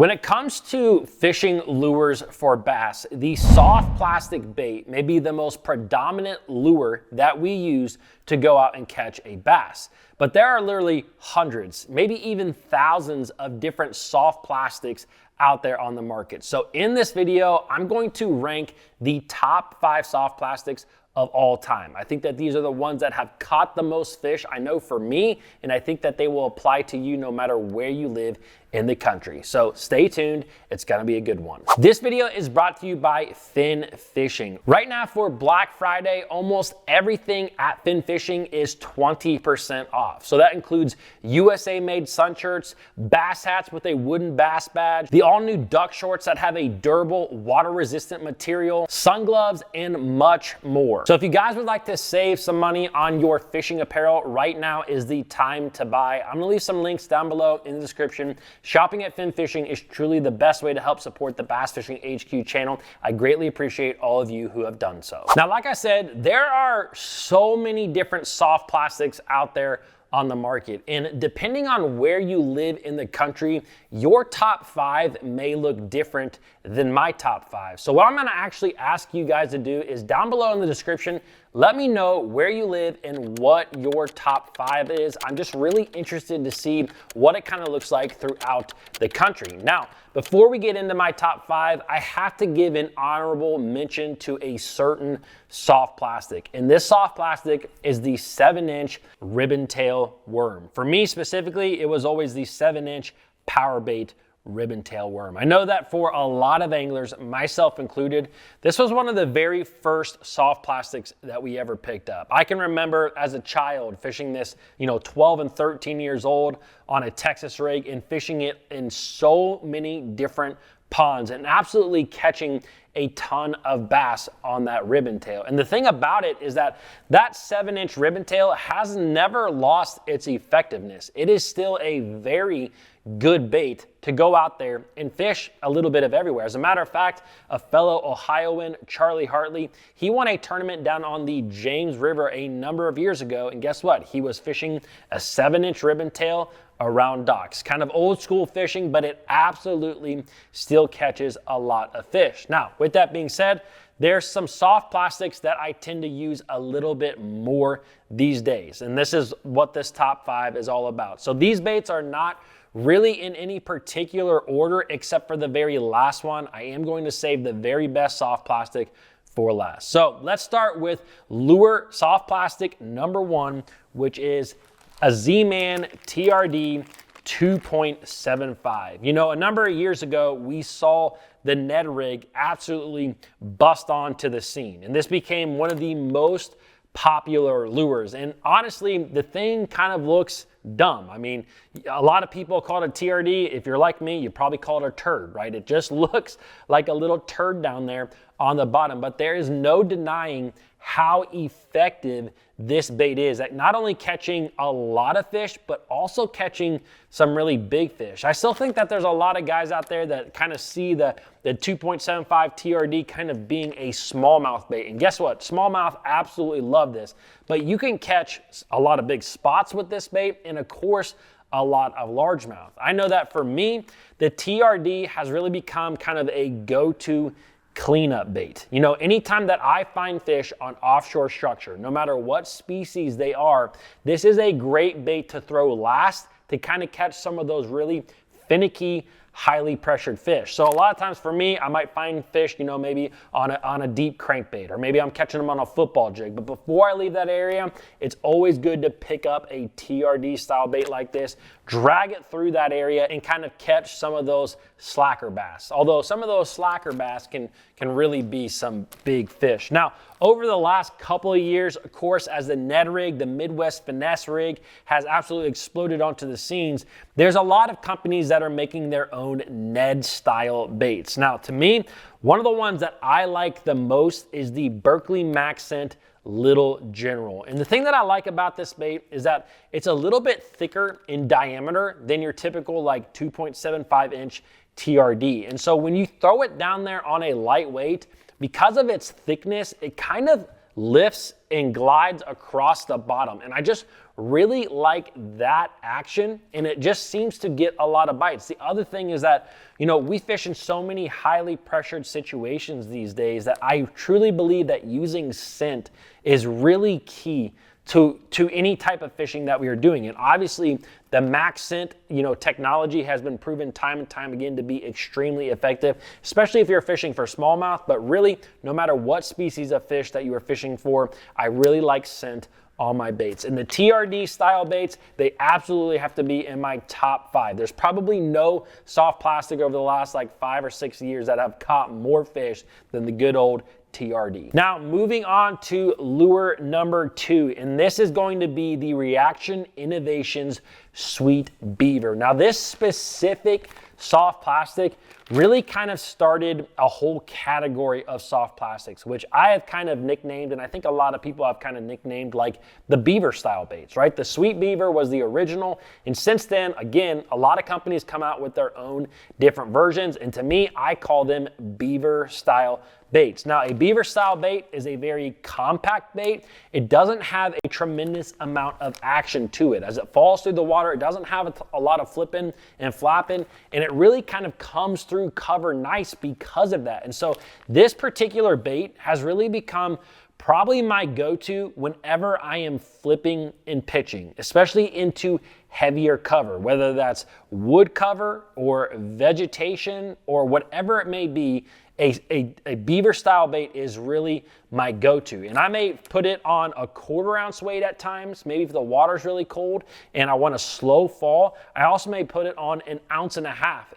When it comes to fishing lures for bass, the soft plastic bait may be the most predominant lure that we use to go out and catch a bass. But there are literally hundreds, maybe even thousands of different soft plastics out there on the market. So in this video, I'm going to rank the top 5 soft plastics of all time. I think that these are the ones that have caught the most fish, I know for me, and I think that they will apply to you no matter where you live in the country. So stay tuned, it's gonna be a good one. This video is brought to you by Fin Fishing. Right now for Black Friday, almost everything at Fin Fishing is 20% off. So that includes USA made sun shirts, bass hats with a wooden bass badge, the all new duck shorts that have a durable water resistant material, sun gloves, and much more. So if you guys would like to save some money on your fishing apparel, right now is the time to buy. I'm gonna leave some links down below in the description. Shopping at Fin Fishing is truly the best way to help support the Bass Fishing HQ channel. I greatly appreciate all of you who have done so. Now, like I said, there are so many different soft plastics out there on the market, and depending on where you live in the country, your top 5 may look different than my top 5. So what I'm gonna actually ask you guys to do is down below in the description, let me know where you live and what your top 5 is. I'm just really interested to see what it kind of looks like throughout the country. Now, before we get into my top 5, I have to give an honorable mention to a certain soft plastic. And this soft plastic is the 7-inch ribbon tail worm. For me specifically, it was always the 7-inch power bait ribbon tail worm. I know that for a lot of anglers, myself included, this was one of the very first soft plastics that we ever picked up. I can remember as a child fishing this, 12 and 13 years old on a Texas rig and fishing it in so many different ponds and absolutely catching a ton of bass on that ribbon tail. And the thing about it is that 7-inch ribbon tail has never lost its effectiveness. It is still a very good bait to go out there and fish a little bit of everywhere. As a matter of fact, a fellow Ohioan, Charlie Hartley, he won a tournament down on the James River a number of years ago, and guess what? He was fishing a 7-inch ribbon tail around docks. Kind of old school fishing, but it absolutely still catches a lot of fish. Now, with that being said, there's some soft plastics that I tend to use a little bit more these days, and this is what this top 5 is all about. So these baits are not really in any particular order except for the very last one. I am going to save the very best soft plastic for last. So let's start with lure soft plastic number 1, which is a Z-Man TRD 2.75. A number of years ago, we saw the Ned rig absolutely bust onto the scene, and this became one of the most popular lures. And honestly, the thing kind of looks dumb. I mean, a lot of people call it a TRD. If you're like me, you probably call it a turd, right? It just looks like a little turd down there on the bottom, but there is no denying how effective this bait is at not only catching a lot of fish, but also catching some really big fish. I still think that there's a lot of guys out there that kind of see the 2.75 TRD kind of being a smallmouth bait. And guess what? Smallmouth absolutely love this, but you can catch a lot of big spots with this bait and of course, a lot of largemouth. I know that for me, the TRD has really become kind of a go-to cleanup bait. Anytime that I find fish on offshore structure, no matter what species they are, this is a great bait to throw last to kind of catch some of those really finicky, highly pressured fish. So a lot of times for me, I might find fish, maybe on a deep crankbait, or maybe I'm catching them on a football jig. But before I leave that area, it's always good to pick up a TRD style bait like this, drag it through that area and kind of catch some of those slacker bass. Although some of those slacker bass can really be some big fish. Now, over the last couple of years, of course, as the Ned rig, the Midwest finesse rig has absolutely exploded onto the scenes, there's a lot of companies that are making their own Ned style baits. Now, to me, one of the ones that I like the most is the Berkley Maxcent Little General. And the thing that I like about this bait is that it's a little bit thicker in diameter than your typical 2.75 inch TRD. And so when you throw it down there on a lightweight, because of its thickness, it kind of lifts and glides across the bottom. And I just really like that action, and it just seems to get a lot of bites. The other thing is that, you know, we fish in so many highly pressured situations these days that I truly believe that using scent is really key to any type of fishing that we are doing. And obviously the max scent, you know, technology has been proven time and time again to be extremely effective, especially if you're fishing for smallmouth. But really, no matter what species of fish that you are fishing for, I really like scent on my baits. And the TRD style baits, they absolutely have to be in my top 5. There's probably no soft plastic over the last like 5 or 6 years that have caught more fish than the good old TRD. Now, moving on to lure number 2, and this is going to be the Reaction Innovations Sweet Beaver. Now, this specific soft plastic really kind of started a whole category of soft plastics, which I have kind of nicknamed, and I think a lot of people have kind of nicknamed like the beaver style baits, right? The Sweet Beaver was the original, and since then, again, a lot of companies come out with their own different versions, and to me, I call them beaver style baits. Now, a beaver style bait is a very compact bait. It doesn't have a tremendous amount of action to it. As it falls through the water, it doesn't have a lot of flipping and flapping, and it really kind of comes through cover nice because of that. And so this particular bait has really become probably my go-to whenever I am flipping and pitching, especially into heavier cover, whether that's wood cover or vegetation or whatever it may be. A beaver style bait is really my go-to, and I may put it on a 1/4 ounce weight at times, maybe if the water's really cold and I want a slow fall. I also may put it on 1.5 ounces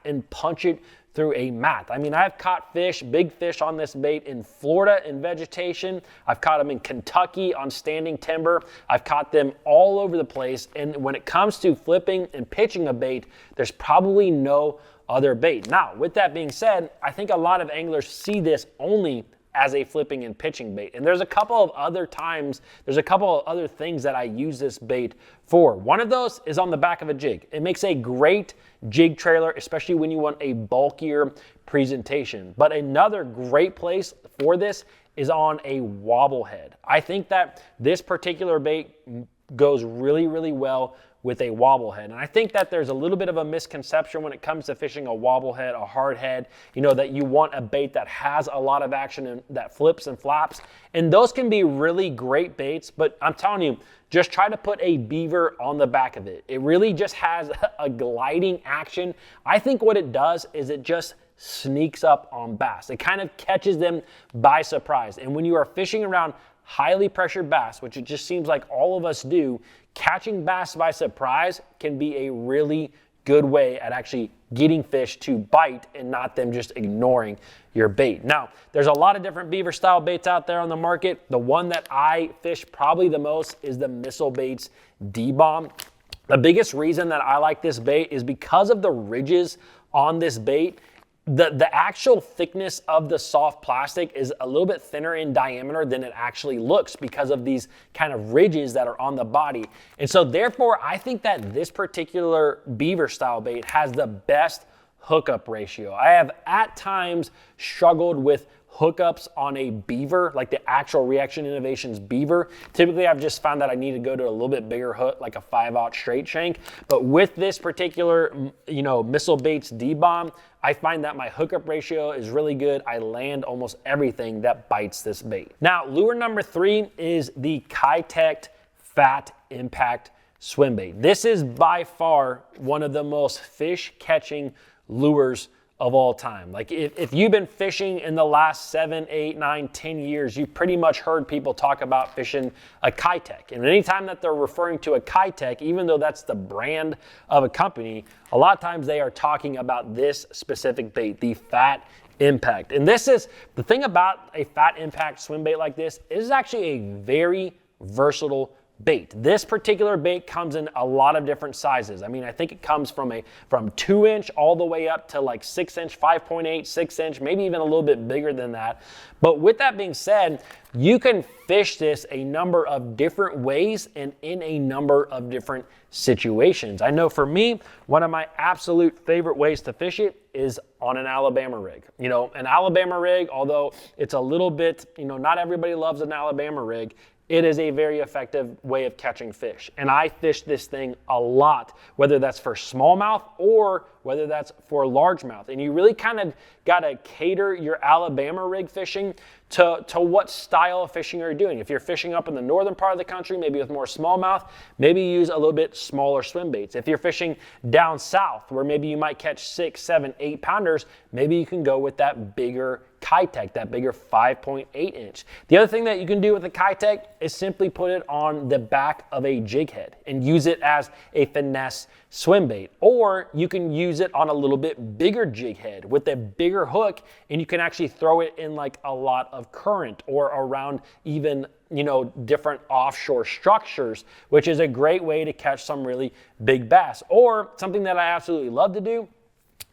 and punch it through a mat. I mean, I've caught fish, big fish on this bait in Florida in vegetation. I've caught them in Kentucky on standing timber. I've caught them all over the place, and when it comes to flipping and pitching a bait, there's probably no other bait. Now, with that being said, I think a lot of anglers see this only as a flipping and pitching bait. And there's a couple of other times, there's a couple of other things that I use this bait for. One of those is on the back of a jig. It makes a great jig trailer, especially when you want a bulkier presentation. But another great place for this is on a wobble head. I think that this particular bait goes really, really well with a wobble head. And I think that there's a little bit of a misconception when it comes to fishing a wobble head, a hard head, you know, that you want a bait that has a lot of action and that flips and flaps. And those can be really great baits, but I'm telling you, just try to put a beaver on the back of it. It really just has a gliding action. I think what it does is it just sneaks up on bass. It kind of catches them by surprise. And when you are fishing around highly pressured bass, which it just seems like all of us do, catching bass by surprise can be a really good way at actually getting fish to bite and not them just ignoring your bait. Now, there's a lot of different beaver style baits out there on the market. The one that I fish probably the most is the Missile Baits D-Bomb. The biggest reason that I like this bait is because of the ridges on this bait. The actual thickness of the soft plastic is a little bit thinner in diameter than it actually looks because of these kind of ridges that are on the body. And so therefore, I think that this particular beaver style bait has the best hookup ratio. I have at times struggled with hookups on a beaver, like the actual Reaction Innovations beaver. Typically, I've just found that I need to go to a little bit bigger hook, like a 5/0 straight shank. But with this particular, you know, Missile Baits D-Bomb, I find that my hookup ratio is really good. I land almost everything that bites this bait. Now, lure number 3 is the Keitech Fat Impact Swim Bait. This is by far one of the most fish catching lures of all time. Like if you've been fishing in the last 7, 8, 9, 10 years, you've pretty much heard people talk about fishing a Keitech. And anytime that they're referring to a Keitech, even though that's the brand of a company, a lot of times they are talking about this specific bait, the Fat Impact. And this is the thing about a Fat Impact swim bait like this, it is actually a very versatile bait. This particular bait comes in a lot of different sizes. I mean, I think it comes from 2-inch all the way up to like 6-inch, 5.8, 6-inch, maybe even a little bit bigger than that. But with that being said, you can fish this a number of different ways and in a number of different situations. I know for me, one of my absolute favorite ways to fish it is on an Alabama rig. You know, an Alabama rig, although it's a little bit, you know, not everybody loves an Alabama rig, it is a very effective way of catching fish. And I fish this thing a lot, whether that's for smallmouth or whether that's for largemouth. And you really kind of got to cater your Alabama rig fishing to what style of fishing you're doing. If you're fishing up in the northern part of the country, maybe with more smallmouth, maybe use a little bit smaller swim baits. If you're fishing down south, where maybe you might catch 6, 7, 8 pounders, maybe you can go with that bigger Kitech, that bigger 5.8 inch. The other thing that you can do with the Kitech is simply put it on the back of a jig head and use it as a finesse swim bait. Or you can use it on a little bit bigger jig head with a bigger hook, and you can actually throw it in like a lot of current or around even, you know, different offshore structures, which is a great way to catch some really big bass. Or something that I absolutely love to do,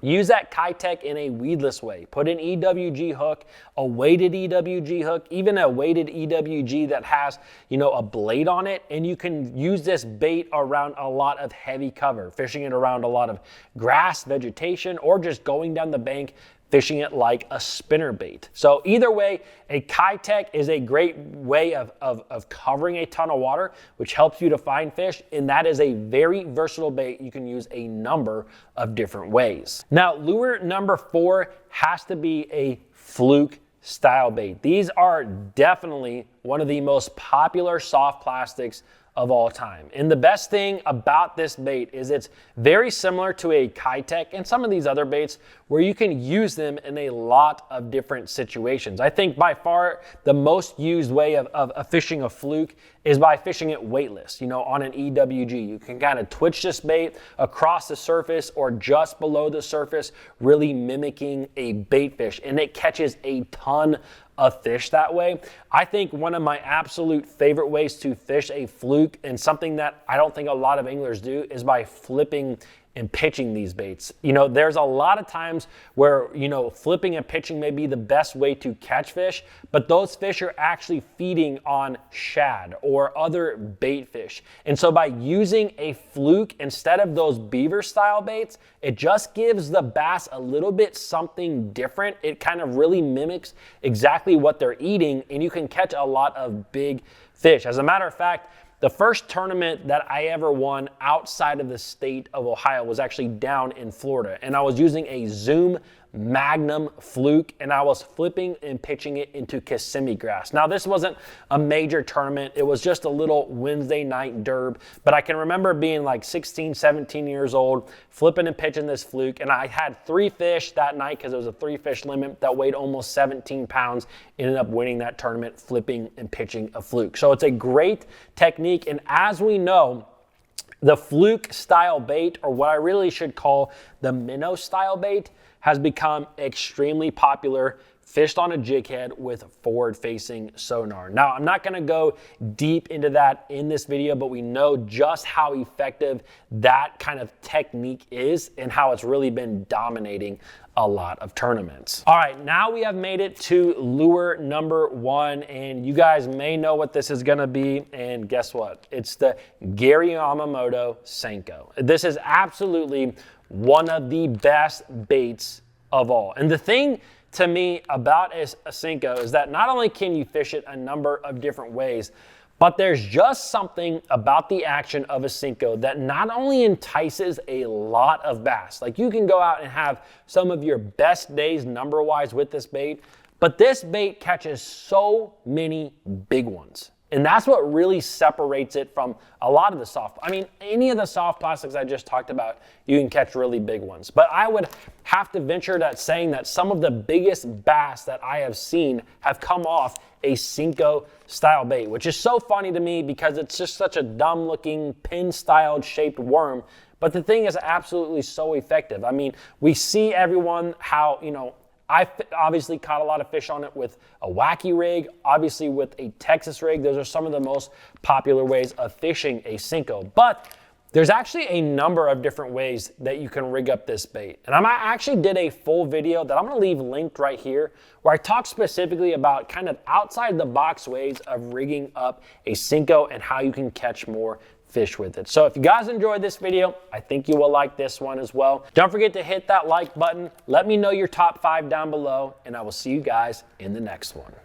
use that Kitech in a weedless way. Put an EWG hook, a weighted EWG hook, even a weighted EWG that has, you know, a blade on it, and you can use this bait around a lot of heavy cover, fishing it around a lot of grass, vegetation, or just going down the bank, fishing it like a spinner bait. So either way, a Kitech is a great way of covering a ton of water, which helps you to find fish, and that is a very versatile bait you can use a number of different ways. Now, lure number 4 has to be a fluke style bait. These are definitely one of the most popular soft plastics of all time. And the best thing about this bait is it's very similar to a Kitech and some of these other baits where you can use them in a lot of different situations. I think by far the most used way of fishing a fluke is by fishing it weightless, you know, on an EWG. You can kind of twitch this bait across the surface or just below the surface, really mimicking a bait fish, and it catches a ton of fish that way. I think one of my absolute favorite ways to fish a fluke, and something that I don't think a lot of anglers do, is by flipping and pitching these baits. You know, there's a lot of times where, you know, flipping and pitching may be the best way to catch fish, but those fish are actually feeding on shad or other bait fish. And so by using a fluke instead of those beaver style baits, it just gives the bass a little bit something different. It kind of really mimics exactly what they're eating, and you can catch a lot of big fish. As a matter of fact, the first tournament that I ever won outside of the state of Ohio was actually down in Florida, and I was using a Zoom Magnum fluke, and I was flipping and pitching it into Kissimmee grass. Now, this wasn't a major tournament. It was just a little Wednesday night derb, but I can remember being like 16, 17 years old, flipping and pitching this fluke, and I had 3 fish that night because it was a 3-fish limit that weighed almost 17 pounds, ended up winning that tournament flipping and pitching a fluke. So it's a great technique, and as we know, the fluke style bait, or what I really should call the minnow style bait, has become extremely popular, fished on a jig head with forward-facing sonar. Now, I'm not gonna go deep into that in this video, but we know just how effective that kind of technique is and how it's really been dominating a lot of tournaments. All right, now we have made it to lure number 1, and you guys may know what this is gonna be, and guess what? It's the Gary Yamamoto Senko. This is absolutely one of the best baits of all. And the thing to me about a Senko is that not only can you fish it a number of different ways, but there's just something about the action of a Senko that not only entices a lot of bass, like you can go out and have some of your best days number-wise with this bait, but this bait catches so many big ones. And that's what really separates it from a lot of the soft, I mean, any of the soft plastics I just talked about, you can catch really big ones. But I would have to venture that saying that some of the biggest bass that I have seen have come off a Senko style bait, which is so funny to me because it's just such a dumb looking pin-styled shaped worm. But the thing is absolutely so effective. I mean, we see everyone how, you know, obviously caught a lot of fish on it with a wacky rig, obviously with a Texas rig. Those are some of the most popular ways of fishing a Senko. But there's actually a number of different ways that you can rig up this bait. And I actually did a full video that I'm gonna leave linked right here, where I talk specifically about kind of outside the box ways of rigging up a Senko and how you can catch more fish with it. So if you guys enjoyed this video, I think you will like this one as well. Don't forget to hit that like button. Let me know your top 5 down below, and I will see you guys in the next one.